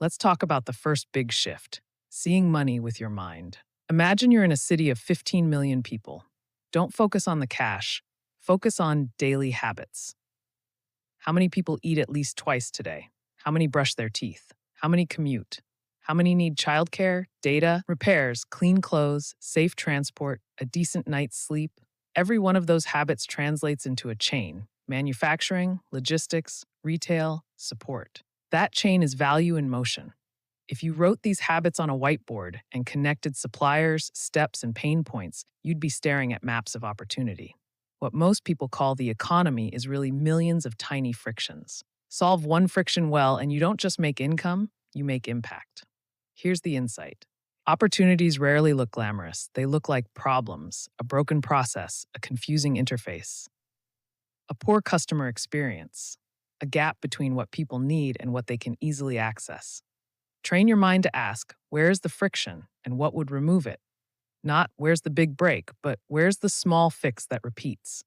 Let's talk about the first big shift, seeing money with your mind. Imagine you're in a city of 15 million people. Don't focus on the cash, focus on daily habits. How many people eat at least twice today? How many brush their teeth? How many commute? How many need childcare, data, repairs, clean clothes, safe transport, a decent night's sleep? Every one of those habits translates into a chain: manufacturing, logistics, retail, support. That chain is value in motion. If you wrote these habits on a whiteboard and connected suppliers, steps, and pain points, you'd be staring at maps of opportunity. What most people call the economy is really millions of tiny frictions. Solve one friction well, and you don't just make income, you make impact. Here's the insight. Opportunities rarely look glamorous. They look like problems, a broken process, a confusing interface, a poor customer experience, a gap between what people need and what they can easily access. Train your mind to ask, where's the friction and what would remove it? Not where's the big break, but where's the small fix that repeats?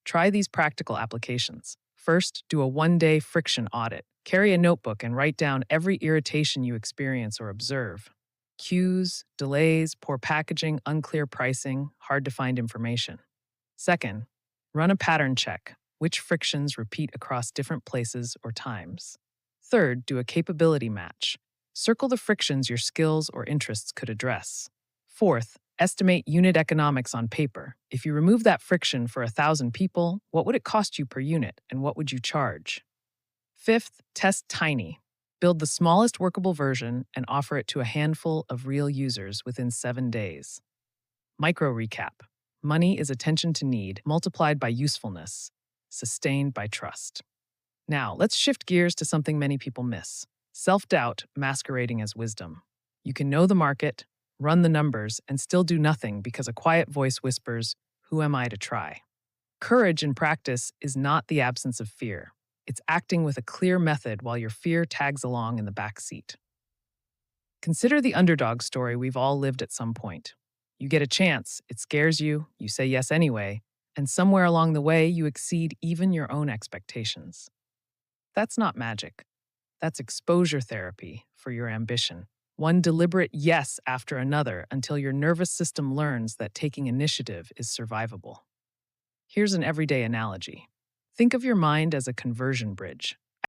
Try these practical applications. First, do a one-day friction audit. Carry a notebook and write down every irritation you experience or observe. Queues, delays, poor packaging, unclear pricing, hard to find information. Second, run a pattern check. Which frictions repeat across different places or times? Third, do a capability match. Circle the frictions your skills or interests could address. Fourth, estimate unit economics on paper. If you remove that friction for 1,000 people, what would it cost you per unit and what would you charge? Fifth, test tiny. Build the smallest workable version and offer it to a handful of real users within 7 days. Micro recap. Money is attention to need multiplied by usefulness, sustained by trust. Now, let's shift gears to something many people miss: self-doubt masquerading as wisdom. You can know the market, run the numbers, and still do nothing because a quiet voice whispers, "Who am I to try?" Courage in practice is not the absence of fear. It's acting with a clear method while your fear tags along in the back seat. Consider the underdog story we've all lived at some point. You get a chance, it scares you, you say yes anyway, and somewhere along the way you exceed even your own expectations. That's not magic. That's exposure therapy for your ambition. One deliberate yes after another until your nervous system learns that taking initiative is survivable. Here's an everyday analogy. Think of your mind as a conversion bridge.